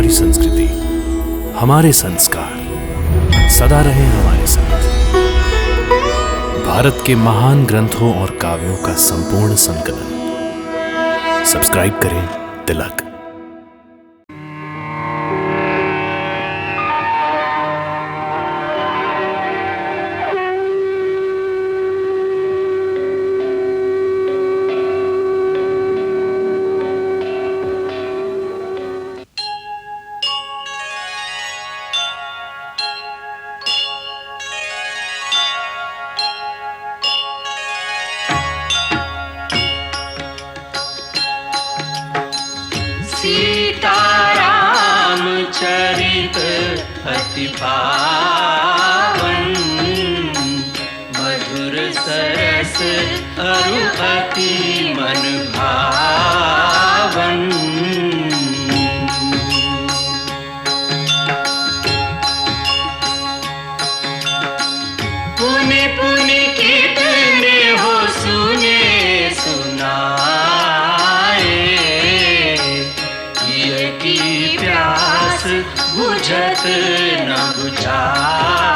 हमारी संस्कृति, हमारे संस्कार सदा रहे हमारे साथ। भारत के महान ग्रंथों और काव्यों का संपूर्ण संकलन। सब्सक्राइब करें तिलक। सीताराम चरित अति पावन, मधुर सरस अरु अति मन भावन। पुनि पुनि कितने हो सुने सुनाए, की प्यास बुझत न बुझाए।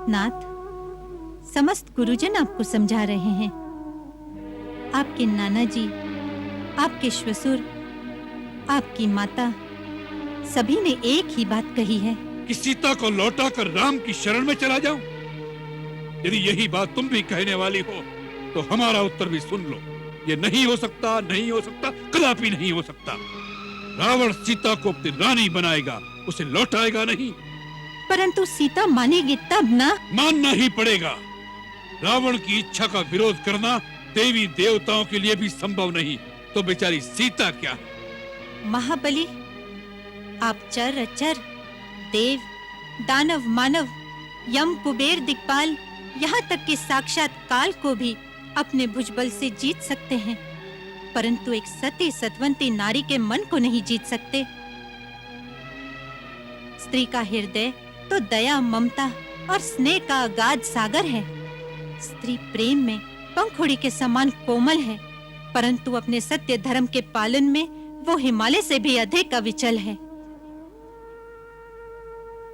नाथ, समस्त गुरुजन आपको समझा रहे हैं। आपके नाना जी, आपके श्वशुर, आपकी माता, सभी ने एक ही बात कही है कि सीता को लौटाकर राम की शरण में चला जाऊं। यदि यही बात तुम भी कहने वाली हो तो हमारा उत्तर भी सुन लो। ये नहीं हो सकता, नहीं हो सकता, कदापि नहीं हो सकता। रावण सीता को अपनी रानी बनाएगा, उसे लौटाएगा नहीं। परंतु सीता मानेगी तब ना। मानना ही पड़ेगा। रावण की इच्छा का विरोध करना देवी देवताओं के लिए भी संभव नहीं, तो बेचारी सीता क्या है? महाबली, आप चर अचर, देव, दानव, मानव, यम, कुबेर, दिक्पाल, यहाँ तक कि साक्षात काल को भी अपने भुजबल से जीत सकते हैं, परंतु एक सती सतवंती नारी के मन को नहीं जीत सकते। स्त्री का हृदय तो दया, ममता और स्नेह का अगाध सागर है। स्त्री प्रेम में पंखुड़ी के समान कोमल है, परंतु अपने सत्य धर्म के पालन में वो हिमालय से भी अधिक अविचल है।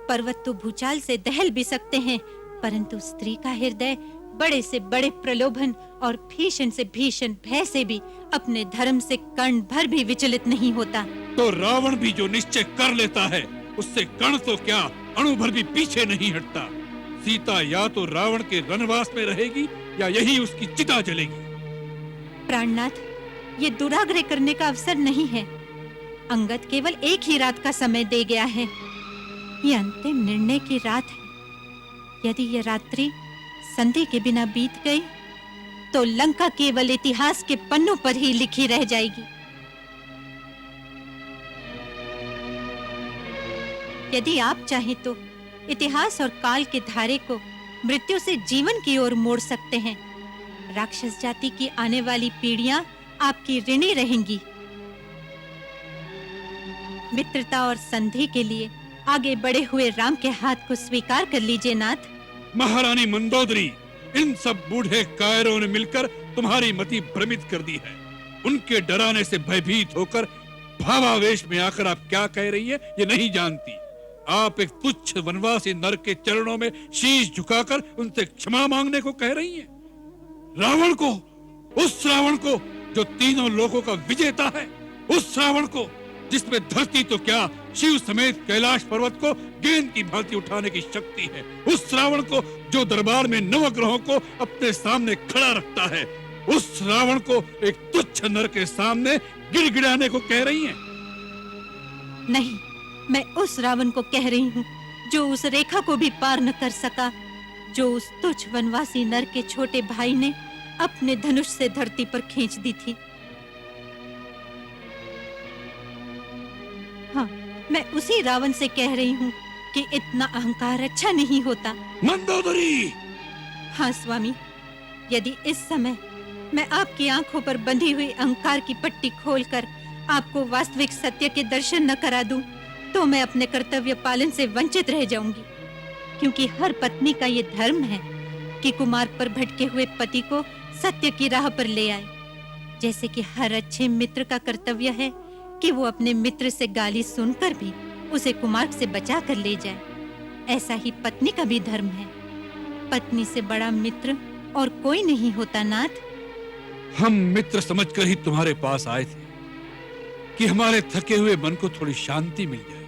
पर्वत तो भूचाल से दहल भी सकते हैं, परंतु स्त्री का हृदय बड़े से बड़े प्रलोभन और भीषण से भीषण भय से भी अपने धर्म से कण भर भी विचलित नहीं होता। तो रावण भी जो निश्चय कर लेता है, उससे कण तो क्या, अणु भर भी पीछे नहीं हटता। सीता या तो रावण के वनवास में रहेगी या यही उसकी चिता जलेगी। प्राणनाथ, ये दुराग्रह करने का अवसर नहीं है। अंगद केवल एक ही रात का समय दे गया है। ये अंतिम निर्णय की रात है। यदि ये रात्रि संधि के बिना बीत गई तो लंका केवल इतिहास के पन्नों पर ही लिखी रह जाएगी। यदि आप चाहें तो इतिहास और काल के धारे को मृत्यु से जीवन की ओर मोड़ सकते हैं। राक्षस जाति की आने वाली पीढ़ियां आपकी ऋणी रहेंगी। मित्रता और संधि के लिए आगे बढ़े हुए राम के हाथ को स्वीकार कर लीजिए नाथ। महारानी मंदोदरी, इन सब बूढ़े कायरों ने मिलकर तुम्हारी मति भ्रमित कर दी है। उनके डराने से भयभीत होकर भावावेश में आकर आप क्या कह रही है ये नहीं जानती। आप एक तुच्छ वनवासी नर के चरणों में शीश झुकाकर उनसे क्षमा मांगने को कह रही हैं। रावण को, उस रावण को जो तीनों लोगों का विजेता है, उस रावण को जिसमें धरती तो क्या शिव समेत कैलाश पर्वत को गेंद की भांति उठाने की शक्ति है। उस रावण को जो दरबार में नवग्रहों को अपने सामने खड़ा रखता है, उस रावण को एक तुच्छ नर के सामने गिड़गिड़ाने को कह रही हैं? नहीं, मैं उस रावण को कह रही हूँ जो उस रेखा को भी पार न कर सका, जो उस तुच्छ वनवासी नर के छोटे भाई ने अपने धनुष से धरती पर खींच दी थी। हाँ, मैं उसी रावण से कह रही हूँ कि इतना अहंकार अच्छा नहीं होता। मंदोदरी! हाँ स्वामी, यदि इस समय मैं आपकी आंखों पर बंधी हुई अहंकार की पट्टी खोलकर आपको वास्तविक सत्य के दर्शन न करा दूं, तो मैं अपने कर्तव्य पालन से वंचित रह जाऊंगी। क्योंकि हर पत्नी का ये धर्म है कि कुमार्ग पर भटके हुए पति को सत्य की राह पर ले आए, जैसे कि हर अच्छे मित्र का कर्तव्य है कि वो अपने मित्र से गाली सुनकर भी उसे कुमार्ग से बचा कर ले जाए। ऐसा ही पत्नी का भी धर्म है। पत्नी से बड़ा मित्र और कोई नहीं होता नाथ। हम मित्र समझकर ही तुम्हारे पास आए थे कि हमारे थके हुए मन को थोड़ी शांति मिल जाए,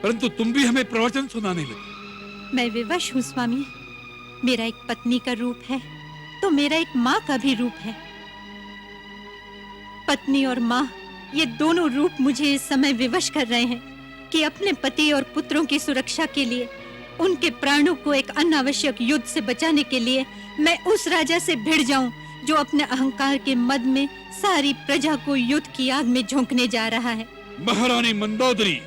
परंतु तुम भी हमें प्रवचन सुनाने लगे। मैं विवश हूँ स्वामी। मेरा एक पत्नी का रूप है तो मेरा एक माँ का भी रूप है। पत्नी और माँ, ये दोनों रूप मुझे इस समय विवश कर रहे हैं कि अपने पति और पुत्रों की सुरक्षा के लिए, उनके प्राणों को एक अनावश्यक युद्ध से बचाने के लिए मैं उस राजा से भिड़ जाऊं जो अपने अहंकार के मद में सारी प्रजा को युद्ध की आग में झोंकने जा रहा है। महारानी मंदोदरी,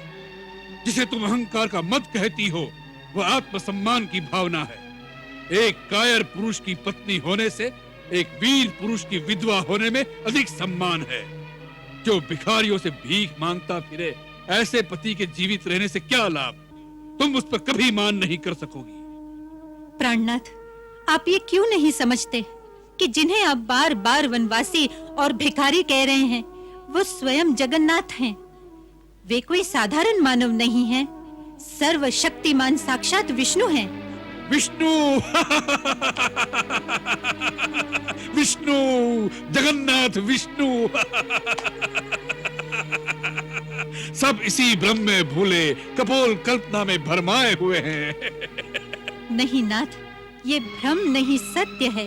जिसे तुम अहंकार का मद कहती हो, वह आत्मसम्मान की भावना है। एक कायर पुरुष की पत्नी होने से एक वीर पुरुष की विधवा होने में अधिक सम्मान है। जो भिखारियों से भीख मांगता फिरे, ऐसे पति के जीवित रहने से क्या लाभ? तुम उस पर कभी मान नहीं कर सकोगी। प्राणनाथ, आप ये क्यों नहीं समझते कि जिन्हें आप बार बार वनवासी और भिखारी कह रहे हैं, वो स्वयं जगन्नाथ हैं। वे कोई साधारण मानव नहीं हैं, सर्वशक्तिमान साक्षात विष्णु हैं। विष्णु! विष्णु! जगन्नाथ विष्णु! सब इसी भ्रम में भूले, कपोल कल्पना में भरमाए हुए हैं। नहीं नाथ, ये भ्रम नहीं, सत्य है।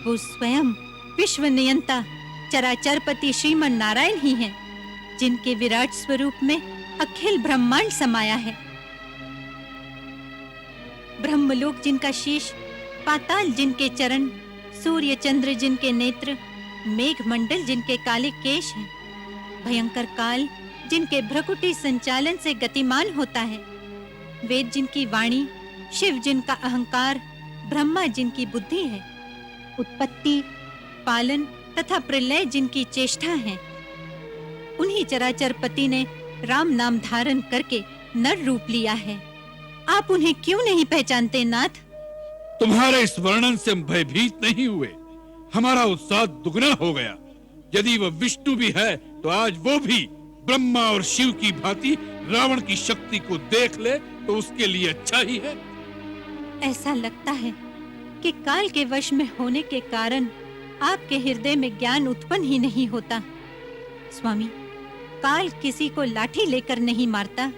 वो स्वयं विश्व नियंता चराचरपति श्रीमन नारायण ही हैं, जिनके विराट स्वरूप में अखिल ब्रह्मांड समाया है। ब्रह्मलोक जिनका शीश, पाताल जिनके चरण, सूर्य चंद्र जिनके नेत्र, मेघमंडल जिनके काले केश हैं, भयंकर काल जिनके भ्रकुटी संचालन से गतिमान होता है, वेद जिनकी वाणी, शिव जिनका अहंकार, ब्रह्मा जिनकी बुद्धि है, उत्पत्ति, पालन तथा प्रलय जिनकी चेष्टा है, उन्हीं चराचर पति ने राम नाम धारण करके नर रूप लिया है। आप उन्हें क्यों नहीं पहचानते नाथ? तुम्हारे इस वर्णन से हम भयभीत नहीं हुए, हमारा उत्साह दुगना हो गया। यदि वह विष्णु भी है तो आज वो भी ब्रह्मा और शिव की भांति रावण की शक्ति को देख ले तो उसके लिए अच्छा ही है। ऐसा लगता है कि काल के वश में होने के कारण आपके हृदय में ज्ञान उत्पन्न ही नहीं होता। स्वामी, काल किसी को लाठी लेकर नहीं मारता,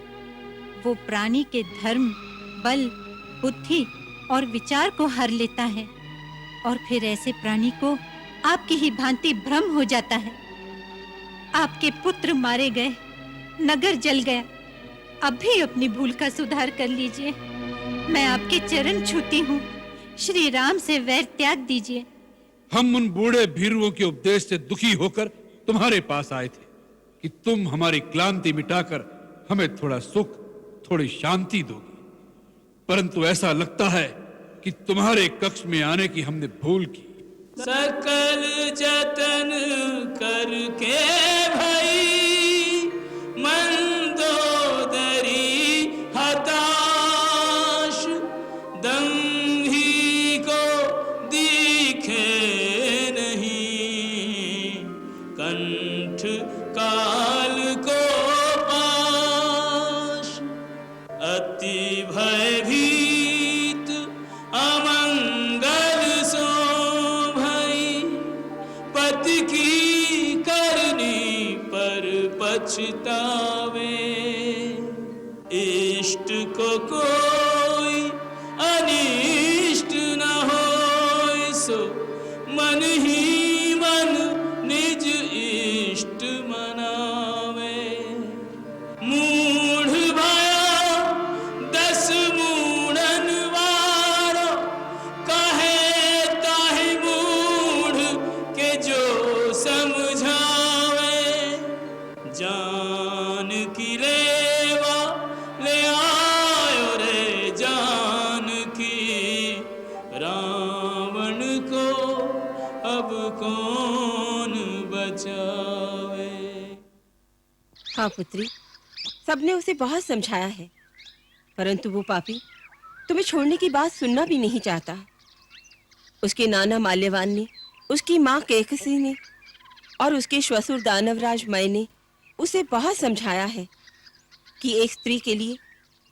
वो प्राणी के धर्म, बल, बुद्धि और विचार को हर लेता है, और फिर ऐसे प्राणी को आपकी ही भांति भ्रम हो जाता है। आपके पुत्र मारे गए, नगर जल गया, अब भी अपनी भूल का सुधार कर लीजिए। मैं आपके चरण छूती हूँ, श्री राम से वैर त्याग दीजिए। हम उन बूढ़े भीरुओं के उपदेश से दुखी होकर तुम्हारे पास आए थे कि तुम हमारी क्लांति मिटाकर हमें थोड़ा सुख, थोड़ी शांति दोगी, परंतु ऐसा लगता है कि तुम्हारे कक्ष में आने की हमने भूल की। सकल जतन करके भई मंदोदरी हताश, दंभी को दिखे नहीं, कंठ काल को पाश, अति भयभीत अमंगल सो भई, पति की करनी पर हाँ पुत्री, सबने उसे बहुत समझाया है, परंतु वो पापी तुम्हें छोड़ने की बात सुनना भी नहीं चाहता। उसके नाना माल्यवान ने, उसकी माँ कैकसी ने और उसके श्वशुर दानवराज मय ने उसे बहुत समझाया है कि एक स्त्री के लिए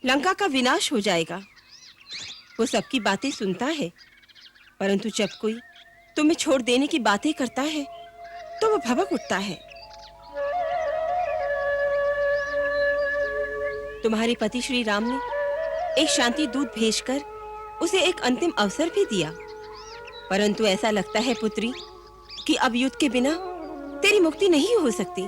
लंका का विनाश हो जाएगा। वो सबकी बातें सुनता है, परंतु जब कोई तुम्हें छोड़ देने की बातें करता है तो वो भभक उठता है। तुम्हारे पति श्री राम ने एक शांति दूत भेजकर उसे एक अंतिम अवसर भी दिया, परंतु ऐसा लगता है पुत्री कि अब युद्ध के बिना तेरी मुक्ति नहीं हो सकती।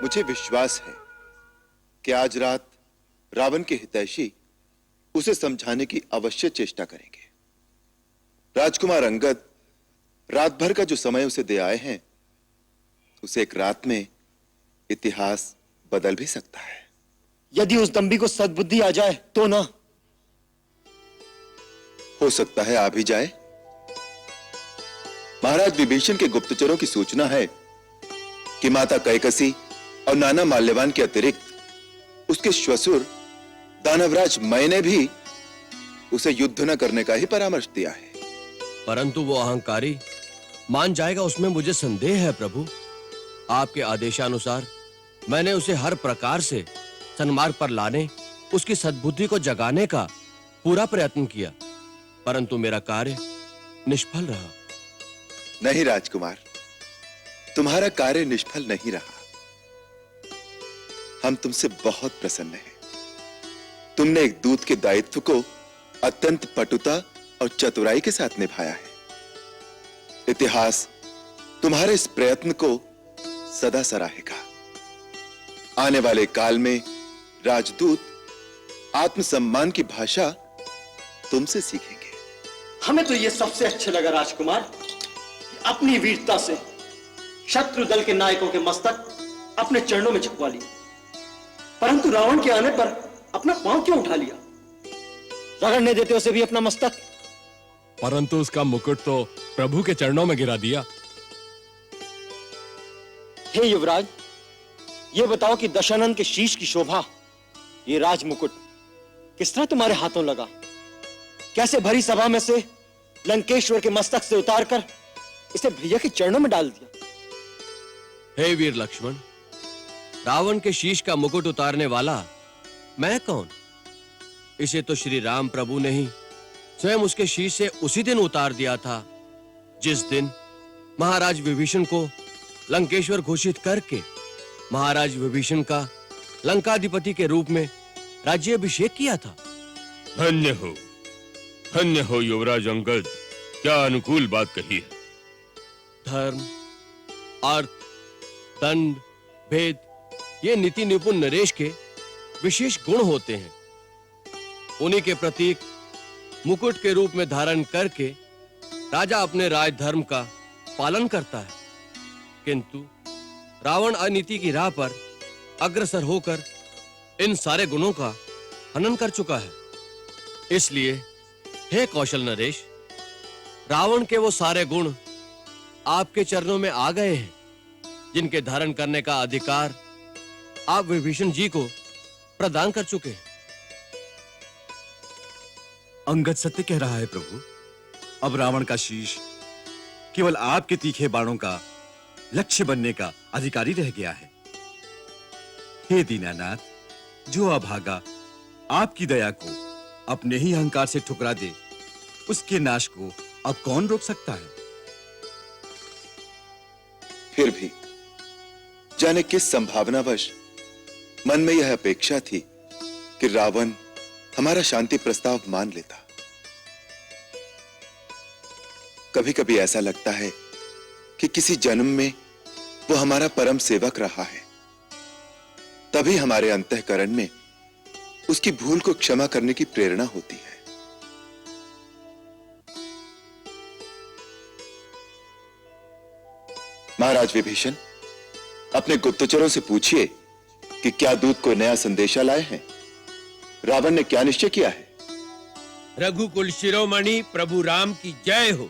मुझे विश्वास है कि आज रात रावण के हितैषी उसे समझाने की अवश्य चेष्टा करेंगे। राजकुमार अंगद रात भर का जो समय उसे दे आए हैं, उसे एक रात में इतिहास बदल भी सकता है। यदि उस दंभी को सद्बुद्धि आ जाए तो ना। हो सकता है आ भी जाए। महाराज विभीषण के गुप्तचरों की सूचना है कि माता कैकसी और नाना माल्यवान के अतिरिक्त उसके श्वशुर दानवराज मय ने भी उसे युद्ध न करने का ही परामर्श दिया है। परंतु वो अहंकारी मान जाएगा, उसमें मुझे संदेह है प्रभु। आपके आदेशानुसार मैंने उसे हर प्रकार से सन्मार्ग पर लाने, उसकी सद्बुद्धि को जगाने का पूरा प्रयत्न किया, परंतु मेरा कार्य निष्फल रहा। नहीं राजकुमार, तुम्हारा कार्य निष्फल नहीं रहा। हम तुमसे बहुत प्रसन्न हैं। तुमने एक दूत के दायित्व को अत्यंत पटुता और चतुराई के साथ निभाया है। इतिहास तुम्हारे इस प्रयत्न को सदा सराहेगा। आने वाले काल में राजदूत आत्मसम्मान की भाषा तुमसे सीखेंगे। हमें तो यह सबसे अच्छे लगा राजकुमार कि अपनी वीरता से शत्रु दल के नायकों के मस्तक अपने चरणों में झुकवा लिए, परंतु रावण के आने पर अपना पांव क्यों उठा लिया? रगड़ने देते उसे भी अपना मस्तक। परंतु उसका मुकुट तो प्रभु के चरणों में गिरा दिया। हे युवराज, ये बताओ कि दशानंद के शीश की शोभा, ये राज मुकुट किस तरह तुम्हारे हाथों लगा? कैसे भरी सभा में से लंकेश्वर के मस्तक से उतारकर इसे भैया के चरणों में डाल दिया? हे वीर लक्ष्मण, रावण के शीश का मुकुट उतारने वाला मैं कौन? इसे तो श्री राम प्रभु ने ही स्वयं उसके शीश से उसी दिन उतार दिया था जिस दिन महाराज विभीषण को लंकेश्वर घोषित करके महाराज विभीषण का लंकाधिपति के रूप में राज्याभिषेक किया था। धन्य हो युवराज अंगद, क्या अनुकूल बात कही है। धर्म, अर्थ, दंड, भेद, ये नीति निपुण नरेश के विशेष गुण होते हैं। उन्हीं के प्रतीक मुकुट के रूप में धारण करके राजा अपने राज धर्म का पालन करता है, किंतु रावण अनीति की राह पर अग्रसर होकर इन सारे गुणों का हनन कर चुका है। इसलिए हे कौशल नरेश, रावण के वो सारे गुण आपके चरणों में आ गए हैं जिनके धारण करने का अधिकार आप विभीषण जी को प्रदान कर चुके हैं। अंगद सत्य कह रहा है प्रभु। अब रावण का शीश केवल आपके तीखे बाणों का लक्ष्य बनने का अधिकारी रह गया है। हे दीनानाथ, जो अभागा आपकी दया को अपने ही अहंकार से ठुकरा दे, उसके नाश को अब कौन रोक सकता है? फिर भी जाने किस संभावनावश मन में यह अपेक्षा थी कि रावण हमारा शांति प्रस्ताव मान लेता। कभी कभी ऐसा लगता है कि किसी जन्म में वो हमारा परम सेवक रहा है, तभी हमारे अंतःकरण में उसकी भूल को क्षमा करने की प्रेरणा होती है। महाराज विभीषण, अपने गुप्तचरों से पूछिए कि क्या दूत को नया संदेशा लाए हैं। रावण ने क्या निश्चय किया है? रघुकुल शिरोमणि प्रभु राम की जय हो।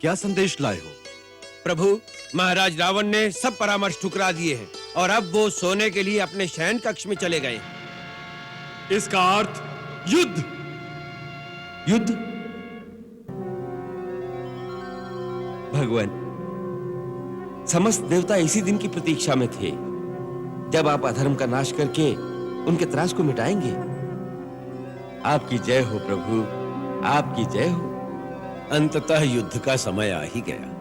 क्या संदेश लाए हो? प्रभु, महाराज रावण ने सब परामर्श ठुकरा दिए हैं और अब वो सोने के लिए अपने शयन कक्ष में चले गए हैं। इसका अर्थ युद्ध। युद्ध? भगवान, समस्त देवता इसी दिन की प्रतीक्षा में थे जब आप अधर्म का नाश करके उनके त्रास को मिटाएंगे। आपकी जय हो प्रभु, आपकी जय हो। अंततः युद्ध का समय आ ही गया।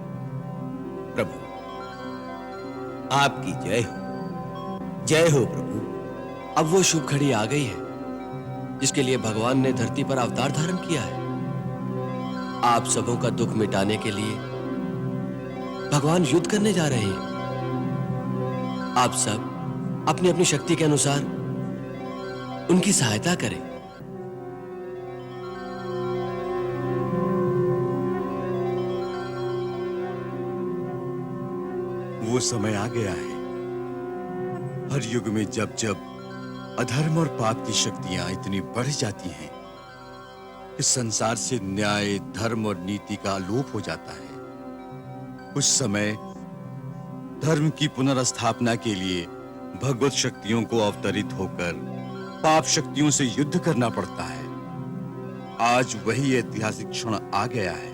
प्रभु, आपकी जय हो, जय हो प्रभु। अब वो शुभ घड़ी आ गई है जिसके लिए भगवान ने धरती पर अवतार धारण किया है। आप सबों का दुख मिटाने के लिए भगवान युद्ध करने जा रहे हैं। आप सब अपनी अपनी शक्ति के अनुसार उनकी सहायता करें। वो समय आ गया है। हर युग में जब जब अधर्म और पाप की शक्तियां इतनी बढ़ जाती हैं कि संसार से न्याय, धर्म और नीति का लोप हो जाता है, उस समय धर्म की पुनर्स्थापना के लिए भगवत शक्तियों को अवतरित होकर पाप शक्तियों से युद्ध करना पड़ता है। आज वही ऐतिहासिक क्षण आ गया है।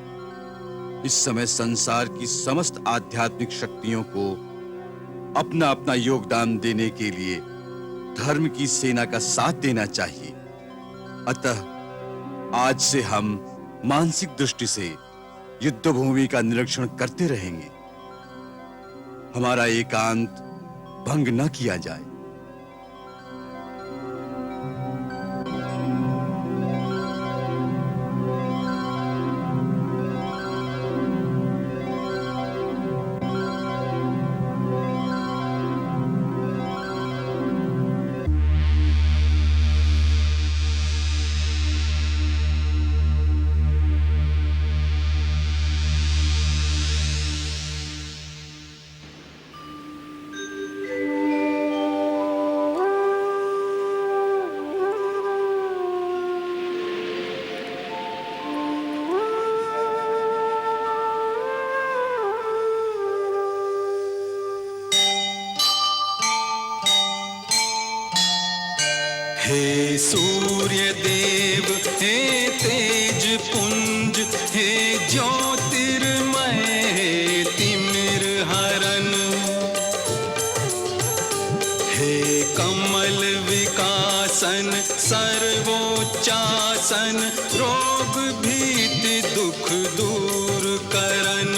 इस समय संसार की समस्त आध्यात्मिक शक्तियों को अपना अपना योगदान देने के लिए धर्म की सेना का साथ देना चाहिए। अतः आज से हम मानसिक दृष्टि से युद्ध भूमि का निरीक्षण करते रहेंगे। हमारा एकांत भंग न किया जाए। हे सूर्य देव, हे तेज पुंज, हे ज्योतिर्मय, हे तिमिर हरण, हे कमल विकासन, सर्वोच्चासन, रोग भीति दुख दूर करन,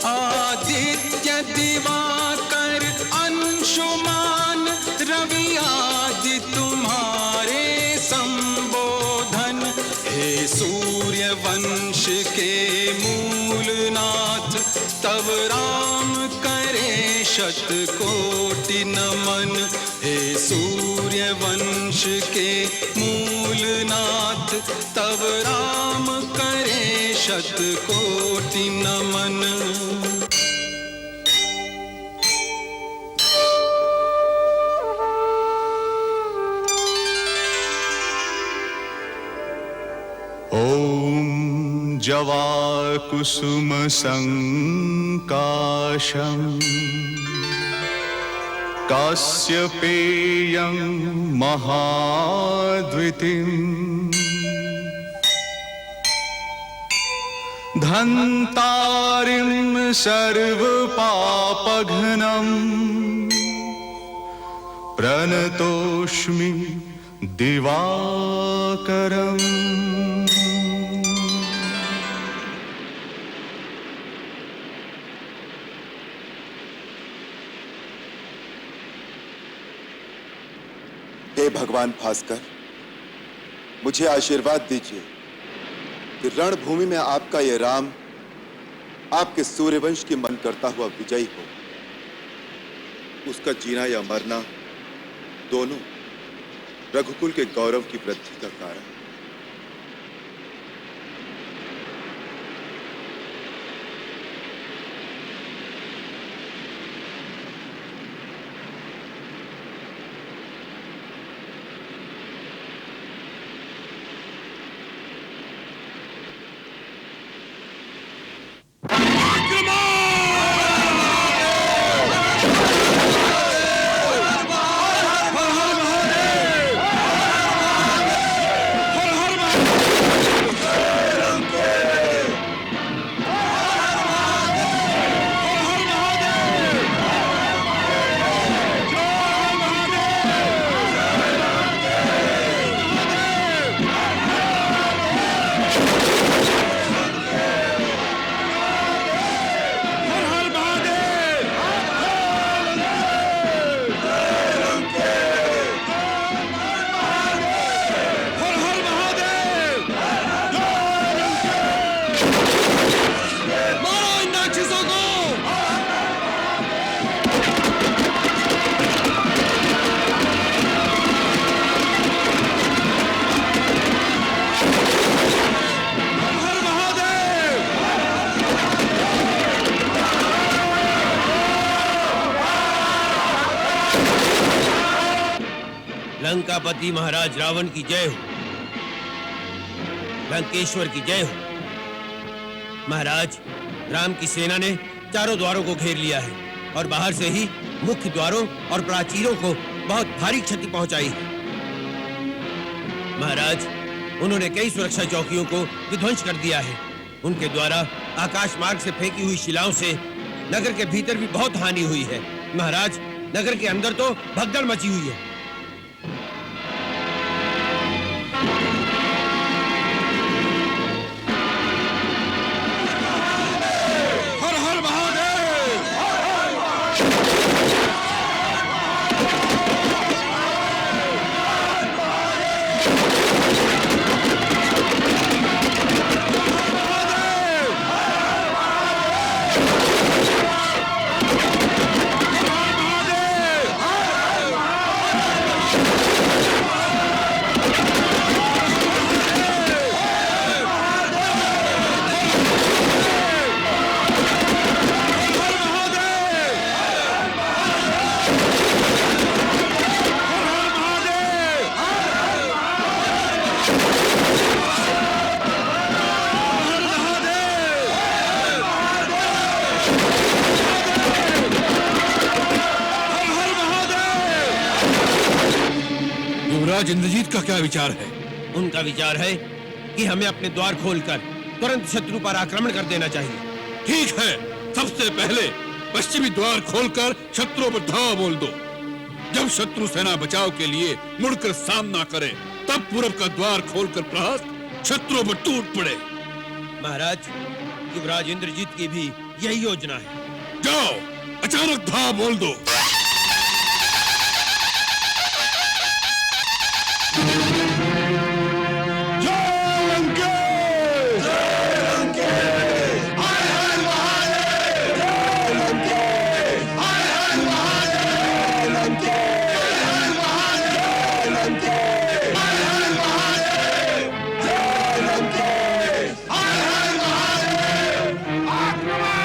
आदित्य दिवाकर अंशुमान, रवि आदि तुम्हारे संबोधन, हे सूर्य वंश के मूलनाथ, तब राम करे शतकोटि नमन, हे सूर्य वंश के मूलनाथ, तब राम करे शतकोटि नमन। ॐ जवाकुसुम संकाशं कास्यपेयं महाद्वितीम्, धन्तारिं सर्वपापघ्नं प्रणतोऽस्मि दिवाकरम्। हे भगवान भास्कर, मुझे आशीर्वाद दीजिए कि रणभूमि में आपका ये राम आपके सूर्यवंश की मन करता हुआ विजयी हो। उसका जीना या मरना दोनों रघुकुल के गौरव की वृद्धि का कारण। लंकापति महाराज रावण की जय हो, लंकेश्वर की जय हो। महाराज, राम की सेना ने चारों द्वारों को घेर लिया है और बाहर से ही मुख्य द्वारों और प्राचीरों को बहुत भारी क्षति पहुंचाई है। महाराज, उन्होंने कई सुरक्षा चौकियों को विध्वंस कर दिया है। उनके द्वारा आकाश मार्ग से फेंकी हुई शिलाओं से नगर के भीतर भी बहुत हानि हुई है। महाराज, नगर के अंदर तो भगदड़ मची हुई है। युवराज इंद्रजीत का क्या विचार है? उनका विचार है कि हमें अपने द्वार खोलकर तुरंत शत्रु पर आक्रमण कर देना चाहिए। ठीक है, सबसे पहले पश्चिमी द्वार खोलकर शत्रुओं पर धावा बोल दो। जब शत्रु सेना बचाव के लिए मुड़कर सामना करे, तब पूरब का द्वार खोलकर प्रहस्त शत्रुओं पर टूट पड़े। महाराज, युवराज इंद्रजीत की भी यही योजना है। जाओ, अचानक धावा बोल दो। आक्रमण!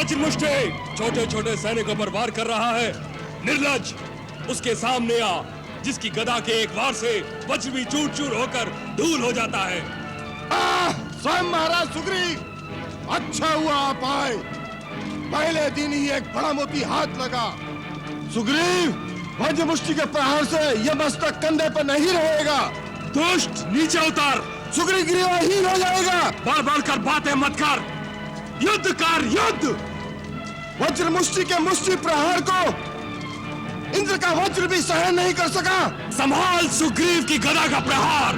वज्रमुष्टि छोटे छोटे सैनिकों पर वार कर रहा है। निर्लज, उसके सामने आ, जिसकी गदा के एक वार से वज्र भी चूर चूर होकर धूल हो जाता है। स्वयं महाराज सुग्रीव, अच्छा हुआ आप आए। पहले दिन ही एक बड़ा मोती हाथ लगा। सुग्रीव, वज्रमुष्टि के प्रहार से यह मस्तक कंधे पर नहीं रहेगा। दुष्ट, नीचे उतर। सुग्रीव ग्रीवाहीन हो जाएगा। बढ़ बढ़ कर बातें मत कर, युद्ध कर, युद्ध। वज्रमुष्टि के मुष्टि प्रहार को इंद्र का वज्र भी सहन नहीं कर सका। संभाल सुग्रीव की गदा का प्रहार।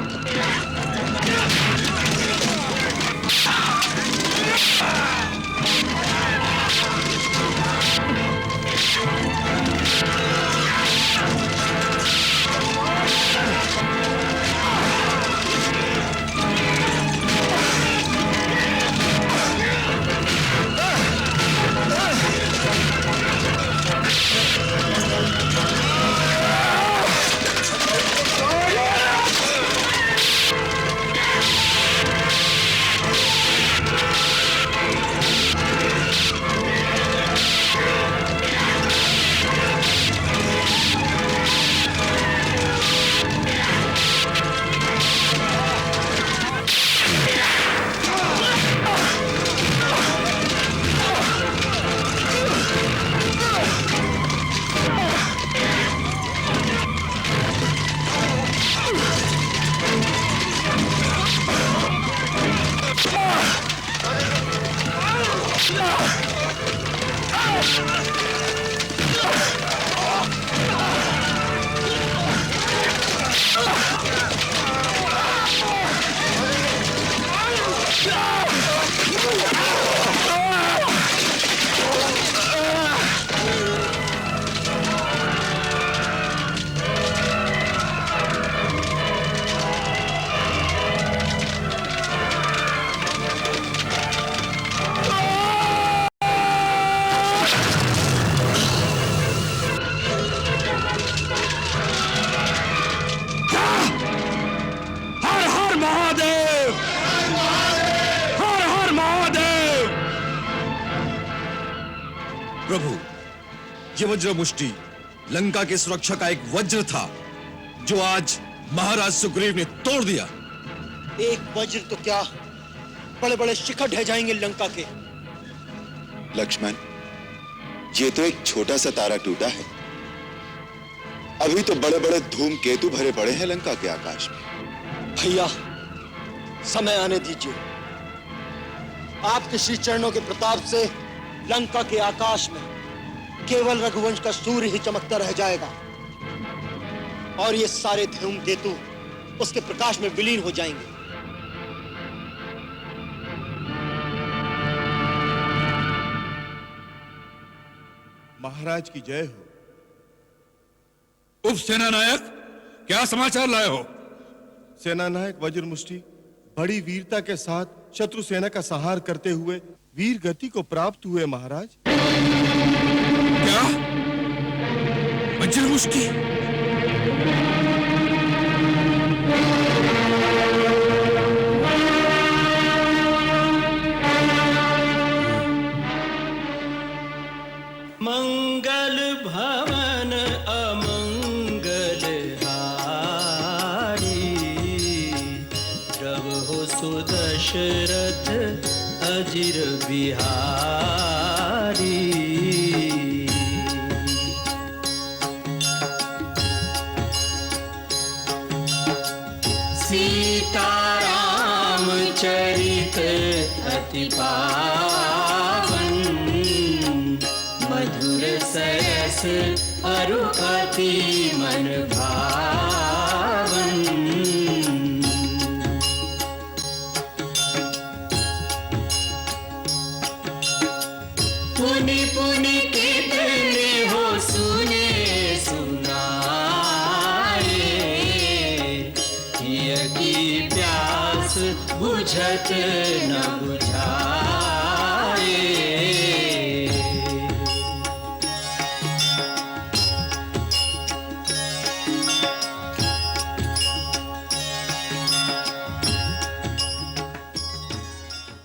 प्रभु, ये वज्रमुष्टि लंका की सुरक्षा का एक वज्र था जो आज महाराज सुग्रीव ने तोड़ दिया। एक वज्र तो क्या, बड़े बड़े शिखर ढह जाएंगे लंका के। लक्ष्मण, ये तो एक छोटा सा तारा टूटा है। अभी तो बड़े बड़े धूमकेतु भरे पड़े हैं लंका के आकाश में। भैया, समय आने दीजिए। आपके श्री चरणों के प्रताप से लंका के आकाश में केवल रघुवंश का सूर्य ही चमकता रह जाएगा और ये सारे धूमकेतु उसके प्रकाश में विलीन हो जाएंगे। महाराज की जय हो। उप सेनानायक, क्या समाचार लाए हो? सेनानायक वज्रमुष्टि बड़ी वीरता के साथ शत्रु सेना का संहार करते हुए वीर गति को प्राप्त हुए महाराज। क्या? वज्रमुष्टि? मंगल भवन अमंगल हारी, प्रभु सुदशरथ अजिर बिहारी। सीताराम चरित अति पावन, मधुर सरस अरु अति मन भावन। पुनि पुनि कितने हो सुने सुनाए, हिय की प्यास बुझत न बुझाए।